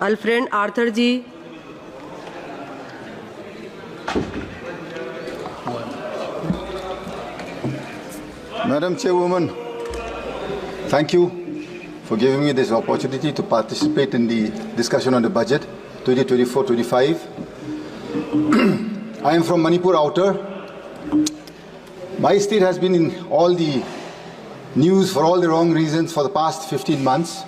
Alfred Arthur ji. Madam Chairwoman, thank you for giving me this opportunity to participate in the discussion on the budget 2024-25. I am from Manipur Outer. My state has been in all the news for all the wrong reasons for the past 15 months.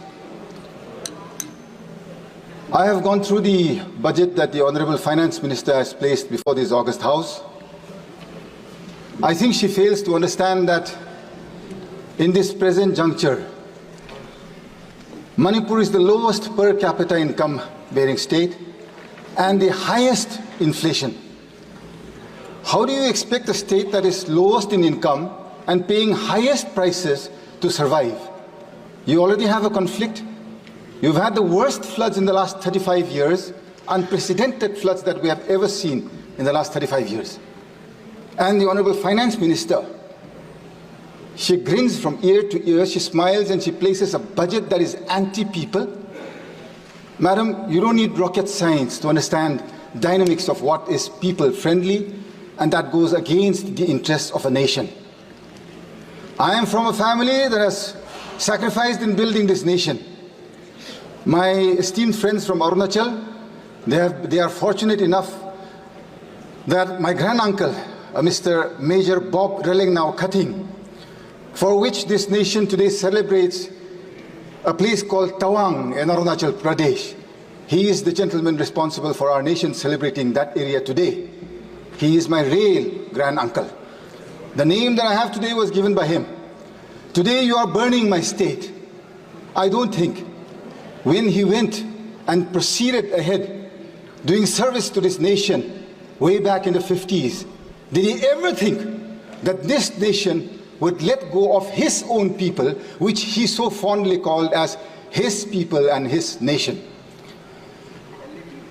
I have gone through the budget that the Honorable Finance Minister has placed before this August House. I think she fails to understand that in this present juncture, Manipur is the lowest per capita income bearing state and the highest inflation. How do you expect a state that is lowest in income and paying highest prices to survive? You already have a conflict. You've had the worst floods in the last 35 years, unprecedented floods that we have ever seen in the last 35 years. And the Honorable Finance Minister, she grins from ear to ear, she smiles and she places a budget that is anti-people. Madam, you don't need rocket science to understand dynamics of what is people-friendly, and that goes against the interests of a nation. I am from a family that has sacrificed in building this nation. My esteemed friends from Arunachal, they are fortunate enough that my granduncle, Mr. Major Bob Relengnau Cutting, for which this nation today celebrates a place called Tawang in Arunachal Pradesh. He is the gentleman responsible for our nation celebrating that area today. He is my real granduncle. The name that I have today was given by him. Today you are burning my state. I don't think when he went and proceeded ahead doing service to this nation way back in the 50s, did he ever think that this nation would let go of his own people, which he so fondly called as his people and his nation?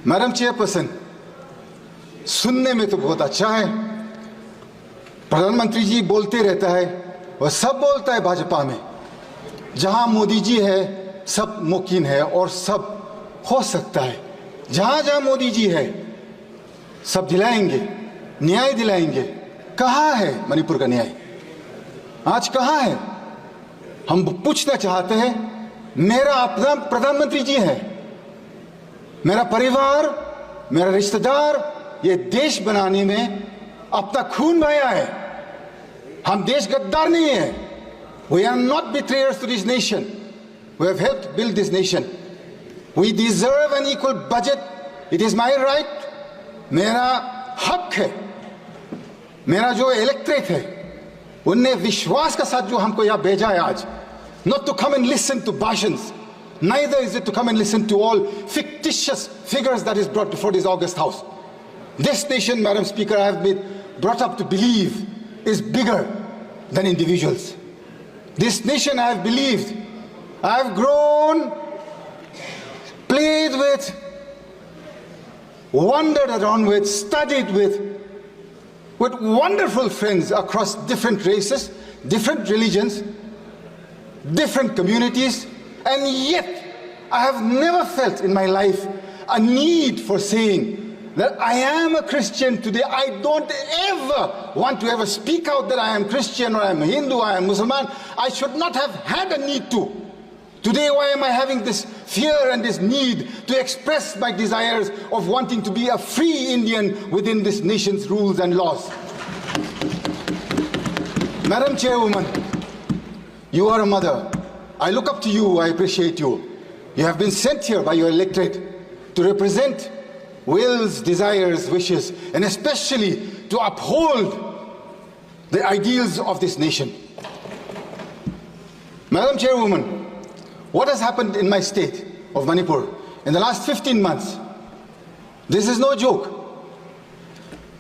Madam Chairperson, सुनने में तो बहुत अच्छा है, प्रधानमंत्री जी बोलते रहता है, वह सब बोलता है भाजपा में, जहां मोदी जी है सब मुमकिन है और सब हो सकता है, जहां जहां मोदी जी है सब दिलाएंगे, न्याय दिलाएंगे। कहाँ है मणिपुर का न्याय? आज कहाँ है? हम पूछना चाहते हैं। मेरा अपना प्रधानमंत्री जी है, मेरा परिवार, मेरा रिश्तेदार ये देश बनाने में अपना खून बहाया है। हम देश गद्दार नहीं है। We are not betrayers to this nation. We have helped build this nation. We deserve an equal budget. It is my right. मेरा हक है। मेरा जो इलेक्ट्रेट है, उनने विश्वास के साथ जो हमको यहाँ भेजा है आज, not to come and listen to bashans, neither is it to come and listen to all fictitious figures that is brought before this August House. This nation, Madam Speaker, I have been brought up to believe is bigger than individuals. This nation I have believed, I have grown, played with, wandered around with, studied with wonderful friends across different races, different religions, different communities, and yet I have never felt in my life a need for saying that I am a Christian today. I don't ever want to ever speak out that I am Christian or I am Hindu, I am Muslim. I should not have had a need to. Today, why am I having this fear and this need to express my desires of wanting to be a free Indian within this nation's rules and laws? Madam Chairwoman, you are a mother. I look up to you, I appreciate you. You have been sent here by your electorate to represent wills, desires, wishes, and especially to uphold the ideals of this nation. Madam Chairwoman, what has happened in my state of Manipur in the last 15 months? This is no joke.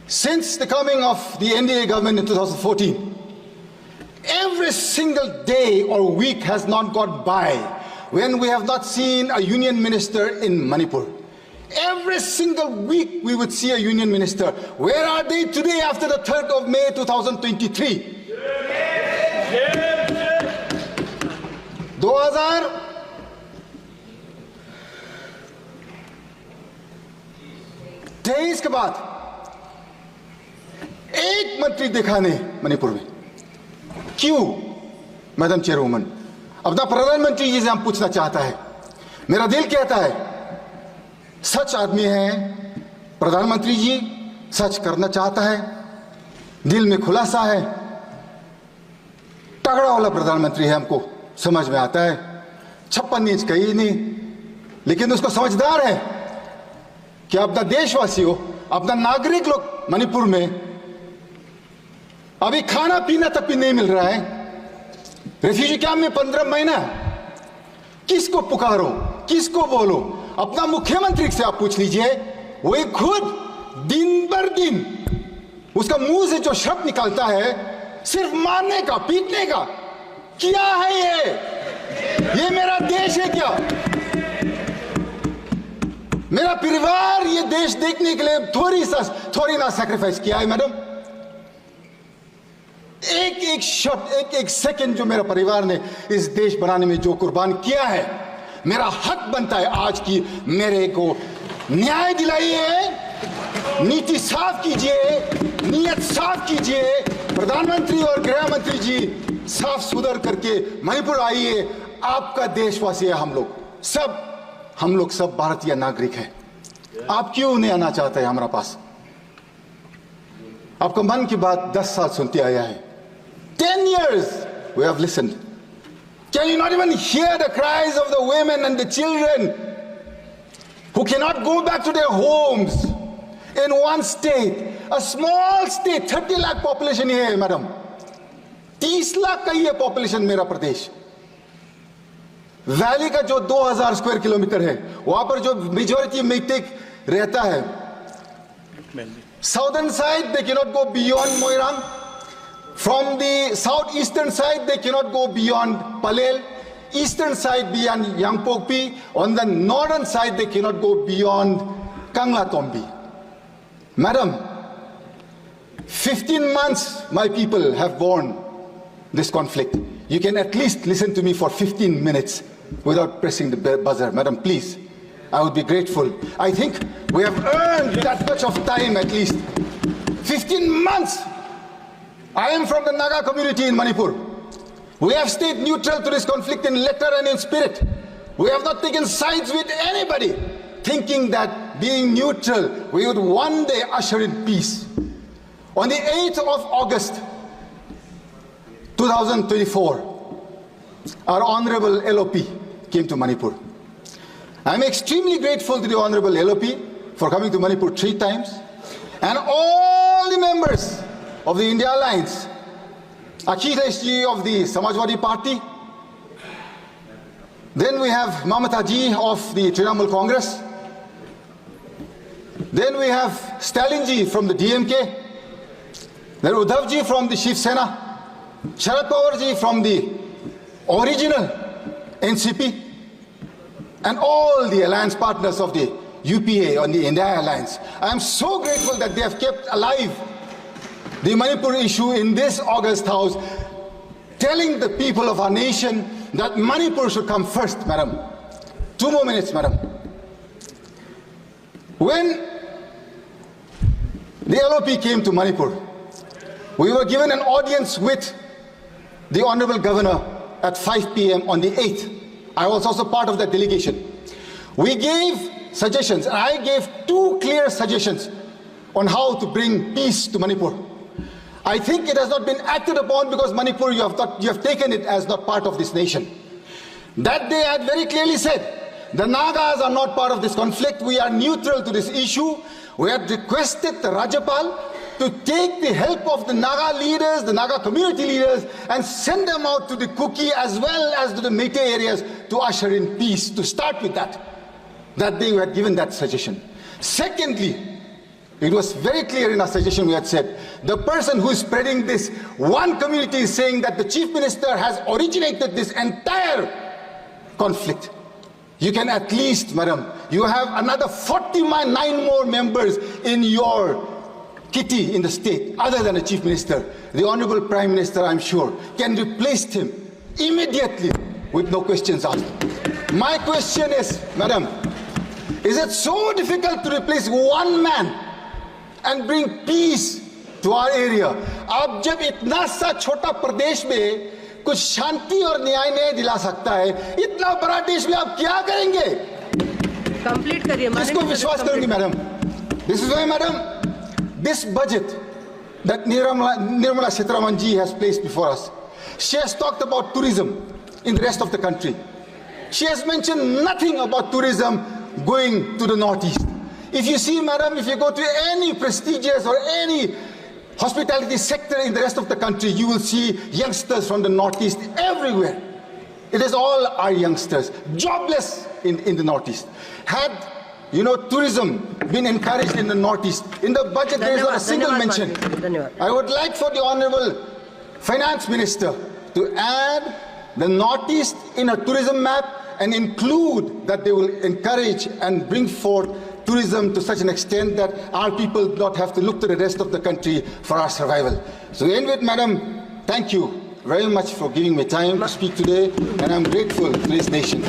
Since the coming of the NDA government in 2014, every single day or week has not gone by when we have not seen a union minister in Manipur. Every single week we would see a union minister. Where are they today after the 3rd of May 2023? 2000 23 के बाद एक मंत्री देखा नहीं मणिपुर में। क्यों madam चेयरवुमन? अपना प्रधानमंत्री जी से हम पूछना चाहता है। मेरा दिल कहता है सच आदमी है प्रधानमंत्री जी, सच करना चाहता है, दिल में खुलासा है, तगड़ा वाला प्रधानमंत्री है, हमको समझ में आता है। 56 इंच कहीं नहीं, लेकिन उसको समझदार है कि अपना देशवासियों, अपना नागरिक लोग मणिपुर में अभी खाना पीना तक भी नहीं मिल रहा है। रेफ्यूजी कैंप में 15 महीना, किसको पुकारो, किसको बोलो? अपना मुख्यमंत्री से आप पूछ लीजिए, वही खुद दिन भर दिन उसका मुंह से जो शब्द निकलता है सिर्फ मारने का, पीटने का। क्या है ये मेरा देश है क्या? मेरा परिवार ये देश देखने के लिए थोड़ी ना सैक्रिफाइस किया है मैडम? एक एक शब्द, एक एक सेकंड जो मेरा परिवार ने इस देश बनाने में जो कुर्बान किया है, मेरा हक बनता है आज की मेरे को न्याय दिलाइए, नीति साफ कीजिए, नीयत साफ कीजिए। प्रधानमंत्री और गृह मंत्री जी साफ सुधर करके मणिपुर आइए। आपका देशवासी है हम लोग सब भारतीय नागरिक हैं। आप क्यों नहीं आना चाहते हैं हमारा पास? आपका मन की बात 10 साल सुनते आया है। 10 years we have listened. Can you not even hear the cries of the women and the children who cannot go back to their homes in one state, a small state, 30 lakh population here, madam. 30 lakh का ये population मेरा प्रदेश। Valley का जो 2000 square kilometre है, वहां पर जो majority matic रहता है, southern side they cannot go beyond Moirang. From the southeastern side they cannot go beyond Palel. Eastern side beyond Yangpokpi. On the northern side they cannot go beyond Kanglatombi. Madam, 15 months my people have borne this conflict. You can at least listen to me for 15 minutes without pressing the buzzer. Madam, please. I would be grateful. I think we have earned that much of time at least. 15 months. I am from the Naga community in Manipur. We have stayed neutral to this conflict in letter and in spirit. We have not taken sides with anybody, thinking that being neutral, we would one day usher in peace. On the 8th of August, 2024, our Honorable LOP came to Manipur. I am extremely grateful to the Honorable LOP for coming to Manipur 3 times, and all the members of the India Alliance, Akhilesh ji of the Samajwadi Party, then we have Mamata ji of the Trinamool Congress, then we have Stalin ji from the DMK, then Uddhav ji from the Shiv Sena, Sharad Pawar ji from the original NCP, and all the alliance partners of the UPA on the India Alliance. I am so grateful that they have kept alive the Manipur issue in this August House, telling the people of our nation that Manipur should come first, madam. 2 more minutes, madam. When the LOP came to Manipur, we were given an audience with the Honorable Governor at 5 p.m. on the 8th. I was also part of that delegation. We gave suggestions, and I gave 2 clear suggestions on how to bring peace to Manipur. I think it has not been acted upon because Manipur, you have taken it as not part of this nation. That day I had very clearly said, the Nagas are not part of this conflict. We are neutral to this issue. We had requested the Rajapal to take the help of the Naga leaders, the Naga community leaders, and send them out to the Kuki as well as to the Meitei areas to usher in peace, to start with that. That day we had given that suggestion. Secondly, it was very clear in our suggestion we had said, the person who is spreading this, one community is saying that the Chief Minister has originated this entire conflict. You can at least, madam, you have another 49 more members in your kitty in the state, other than the Chief Minister. The Honorable Prime Minister, I'm sure, can replace him immediately with no questions asked. My question is, madam, Is it so difficult to replace one man and bring peace to our area? आप जब इतना सा छोटा प्रदेश में कुछ शांति और न्याय नहीं दिला सकता है, इतना बड़ा देश में आप क्या करेंगे? कंप्लीट करिए। किसको विश्वास करूंगी madam? This is why, madam, this budget that Nirmala Sitharaman ji has placed before us, she has talked about tourism in the rest of the country. She has mentioned nothing about tourism going to the northeast. If you see, madam, if you go to any prestigious or any hospitality sector in the rest of the country, you will see youngsters from the northeast everywhere. It is all our youngsters, jobless in the northeast. Had tourism been encouraged in the northeast, in the budget there is not a single mention. I would like for the Honorable Finance Minister to add the northeast in a tourism map and include that they will encourage and bring forth tourism to such an extent that our people do not have to look to the rest of the country for our survival. So to end with, madam, thank you very much for giving me time to speak today, and I'm grateful to this nation.